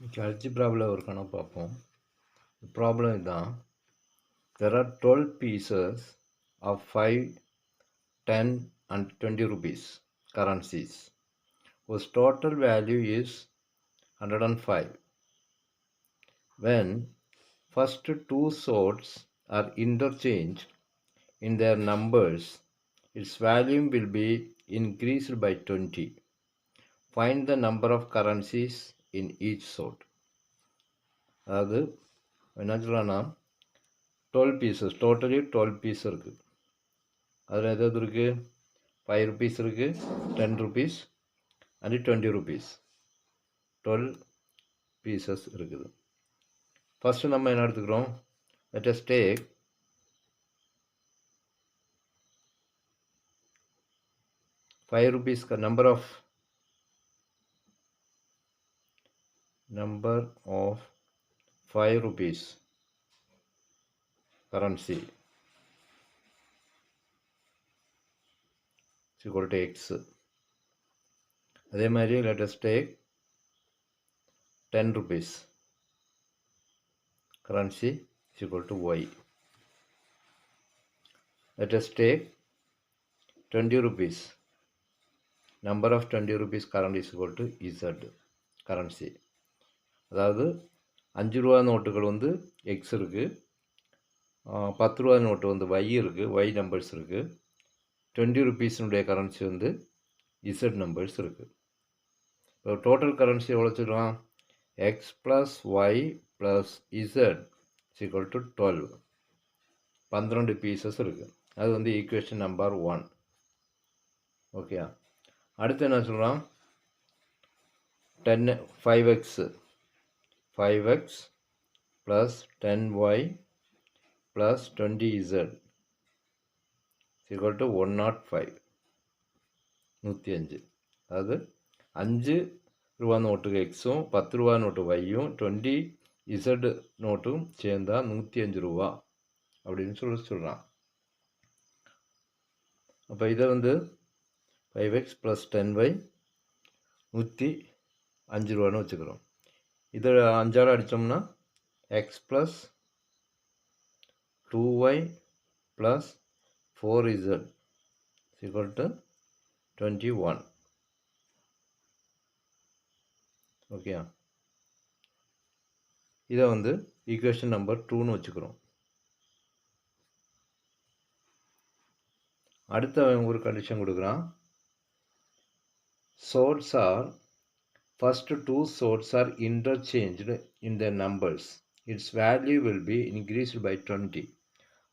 இன்னைக்கு அல்ஜிப்ராவில் ஒரு கணக்கு பார்ப்போம். ப்ராப்ளம் இதுதான். There are 12 pieces of 5, 10 and 20 rupees currencies whose total value is 105. When first two swords are interchanged in their numbers, its value will be increased by 20. Find the number of currencies in each sword. அதாவது என்ன சொல்லலாம்னா 12 pieces, totally 12 piece இருக்குது. அதில் எதாவது இருக்குது? 5 rupees இருக்குது, 10 rupees and 20 rupees. 12 pieces இருக்குது. First நம்ம என்ன எடுத்துக்கிறோம்? let us take 5 rupees number of 5 rupees currency is equal to x. அதே மாதிரி let us take 10 rupees currency is equal to y. Let us take 20 rupees. Number of 20 rupees currency is equal to z currency. அதாவது 5 ரூபா நோட்டுகள் வந்து X இருக்குது, 10 ரூபா note வந்து y இருக்குது, y நம்பர்ஸ் இருக்குது. 20 ருபீஸினுடைய கரன்சி வந்து z நம்பர்ஸ் இருக்குது. இப்போ டோட்டல் கரன்சி எவ்வளோ சொல்லலாம்? X plus y plus z equal to 12. 12 pieces இருக்குது. அது வந்து ஈக்குவேஷன் நம்பர் 1. ஓகே, அடுத்து என்ன சொல்கிறோம்? 5x plus 10y plus 20z equal to 105. 105. அதாவது 5 ரூபா நோட்டுக்கு எக்ஸும் 10 ரூபா நோட்டு ஒய்யும் 20 இசட் நோட்டும் சேர்ந்தா 105 ரூபா அப்படின்னு சொல்கிறான். அப்போ இதை வந்து 5x plus 10y 105 ரூபான்னு வச்சுக்கிறோம். இதை 5ஆல் அடித்தோம்னா x plus 2y plus 4z equal to 21. Okay, இதை வந்து ஈக்குவேஷன் நம்பர் 2ன்னு வச்சுக்கிறோம். அடுத்த ஒரு கண்டிஷன் கொடுக்குறான். swords are first two swords are interchanged in their numbers, its value will be increased by 20.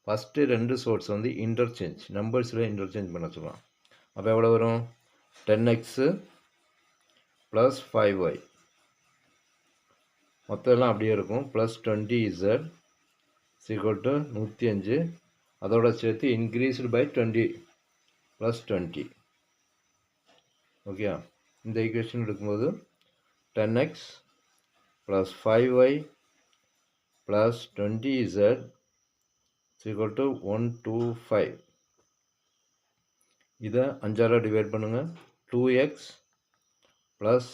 First 2 source வந்து இன்டர்சேஞ்ச் நம்பர்ஸில் இன்டர்சேஞ்ச் பண்ண சொல்லுவான். அப்போ எவ்வளோ வரும்? 10x ப்ளஸ் 5y மொத்தம்லாம் அப்படியே இருக்கும், ப்ளஸ் 20z ஈக்குவல் டு 105. அதோட சேர்த்து இன்க்ரீஸ்டு பை 20 ப்ளஸ் 20. ஓகே, இந்த ஈக்குவேஷன் எடுக்கும்போது 10x plus 5y plus 20z is equal to 125. இதை 5ஆல் டிவைட் பண்ணுங்க. 2x plus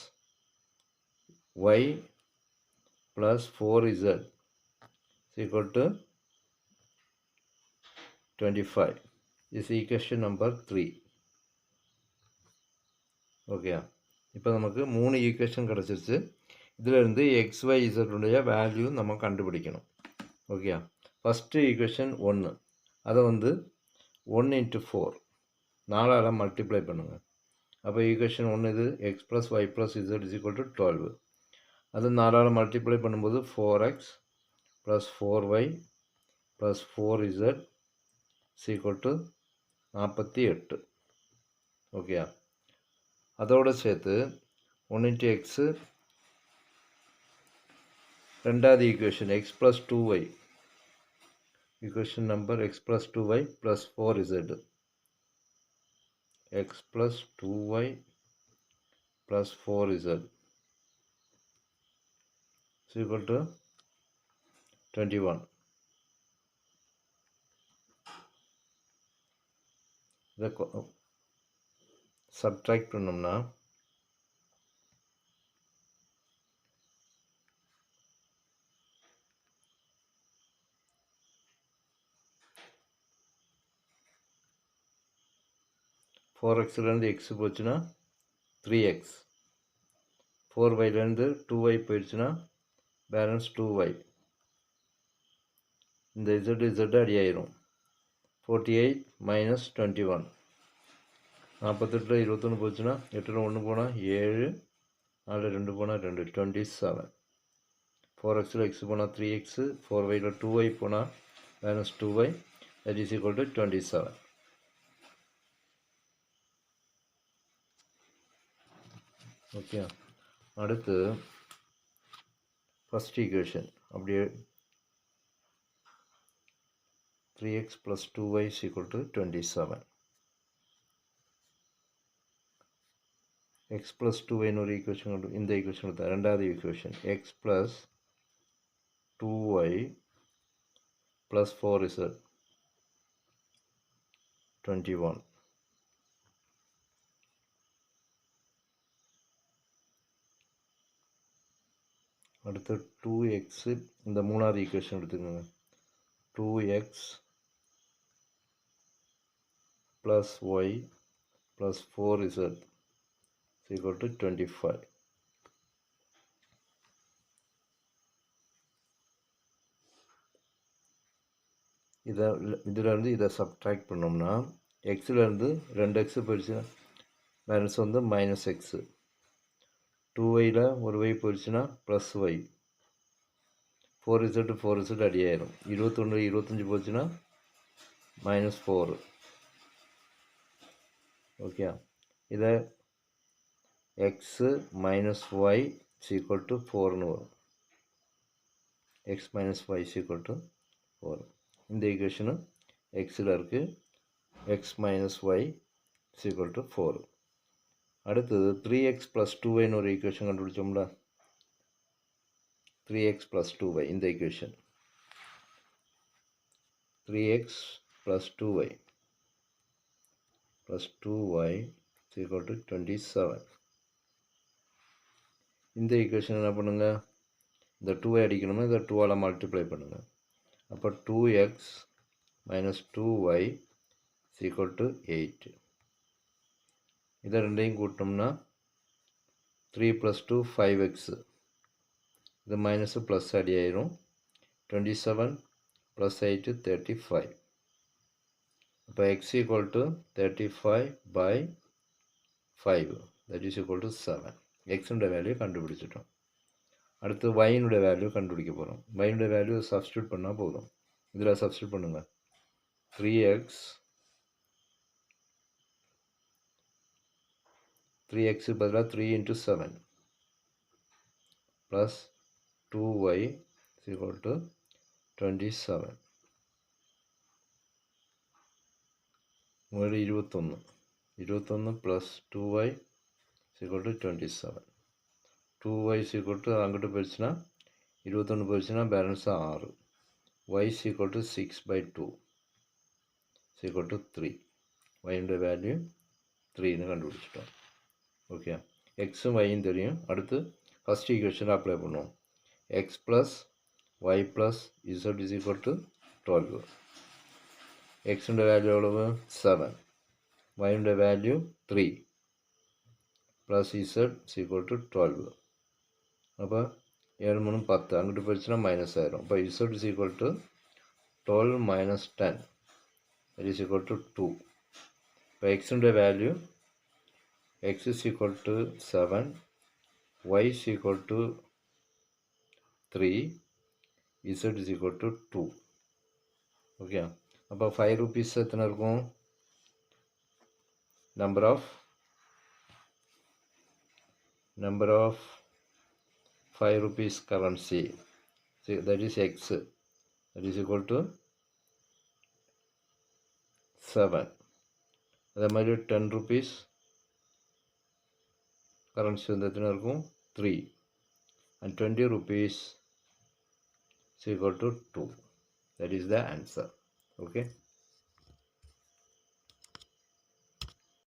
y plus 4z is equal to 25. This is equation number 3. Okay, இப்போ நமக்கு 3 equation கிடச்சிருச்சு. இதிலிருந்து XYZுடைய வேல்யூ நம்ம கண்டுபிடிக்கணும். ஓகே, ஃபஸ்ட்டு ஈக்குவேஷன் 1, அதை வந்து 1 × 4 4ஆல் மல்டிப்ளை பண்ணுங்கள். அப்போ ஈக்குவேஷன் 1 இது x plus y plus z is equal to 12. அது 4ஆல் மல்டிப்ளை பண்ணும்போது 4x plus 4y plus 4z is equal to 48. Okay, அதோடு சேர்த்து 1 × x, ரெண்டாவது equation x plus 2y, equation number x plus 2y plus 4z, x plus 2y plus 4z is equal to 21. இதை subtract பண்ணோம்னா 4xலேருந்து x போச்சுன்னா 3x, 4yலேருந்து 2y போயிடுச்சுன்னா balance 2y. இந்த z அடி ஆயிரும். 48 மைனஸ் 21, 48 21 போச்சுன்னா 8 1 போனால் 7, 4 2 போனால் 2, 27. 4xல் x போனால் 3x, 4yல 2y போனால் balance 2y, that is equal to 27. Okay, அடுத்து ஃபஸ்ட் ஈக்குவேஷன் அப்படியே 3x plus 2y is equal to 27. x plus 2y ஒரு ஈக்குவேஷன், இந்த ஈக்குவேஷன் எடுத்தா ரெண்டாவது equation x plus 2y plus 4z 21. அடுத்து 2x, இந்த மூணாவது ஈக்குவேஷன் எடுத்துக்கோங்க. 2x plus y plus 4z is equal to 25. இதிலிருந்து இதை சப்ட்ராக்ட் பண்ணோம்னா எக்ஸிலேருந்து 2x போயிடுச்சுன்னா பேலன்ஸ் வந்து மைனஸ் எக்ஸு, 2yல ஒரு y போயிடுச்சுன்னா ப்ளஸ் y, 4z 4z அடி ஆயிரும். 21 25 போச்சுன்னா மைனஸ் 4. ஓகே, இதை x minus y is equal to 4ன்னு வரும். X minus y is equal to 4. இந்த ஈக்குவேஷனும் எக்ஸில் இருக்குது. X minus y is equal to 4. அடுத்தது 3x ப்ளஸ் 2yன்னு ஒரு ஈக்குவேஷன் கண்டுபிடிச்சோம்ல. 3x ப்ளஸ் 2y இந்த equation 3x plus 2y plus 2y equal to 27. இந்த ஈக்குவேஷன் என்ன பண்ணுங்க, இந்த 2y அடிக்கணும்னா இதை 2ஆல் மல்டிப்ளை பண்ணுங்கள். அப்போ 2x minus 2y equal to 8. இதை ரெண்டையும் கூட்டினோம்னா 3 + 2 5x, இது மைனஸு ப்ளஸ் அடி ஆயிரும். 27 + 8 35. அப்போ x equal to 35/5, that is equal to 7. எக்ஸுடைய value கண்டுபிடிச்சிட்டோம். அடுத்து ஒயினுடைய வேல்யூ கண்டுபிடிக்க போகிறோம். ஒயினுடைய வேல்யூ சப்ஸ்டியூட் பண்ணால் போதும். இதில் சப்ஸ்டியூட் பண்ணுங்கள். 3x பதிலாக 3 × 7 plus 2y equal to 27. 21 plus 2y equal to 27. 2y equal to அங்கிட்டு போயிடுச்சுன்னா 21 போயிடுச்சுன்னா balance 6. y equal to 6/2 equal to 3. yனுடைய வேல்யூ 3ன்னு கண்டுபிடிச்சிட்டோம். ஓகே, எக்ஸும் ஒய்யும் தெரியும். அடுத்து ஃபஸ்ட் ஈக்குவேஷனை அப்ளை பண்ணுவோம். X plus y plus z is equal to 12. எக்ஸுடைய வேல்யூ எவ்வளவு 7, ஒய்னுடைய value 3 plus z equal to 12. அப்போ 7 3 10, அங்கிட்டு போயிடுச்சுன்னா மைனஸ் ஆயிரும். அப்போ Z is equal to 12 minus 10, that is equal to 2. இப்போ எக்ஸுடைய value x is equal to 7, y is equal to 3, z is equal to 2. Okay, அப்போ 5 rupees எத்தனை இருக்கும்? number of 5 rupees currency, that is x, that is equal to 7. அதே மாதிரி 10 rupees currency வந்து எத்தனை இருக்கும்? 3. and 20 rupees is equal to 2. That is the answer. Okay.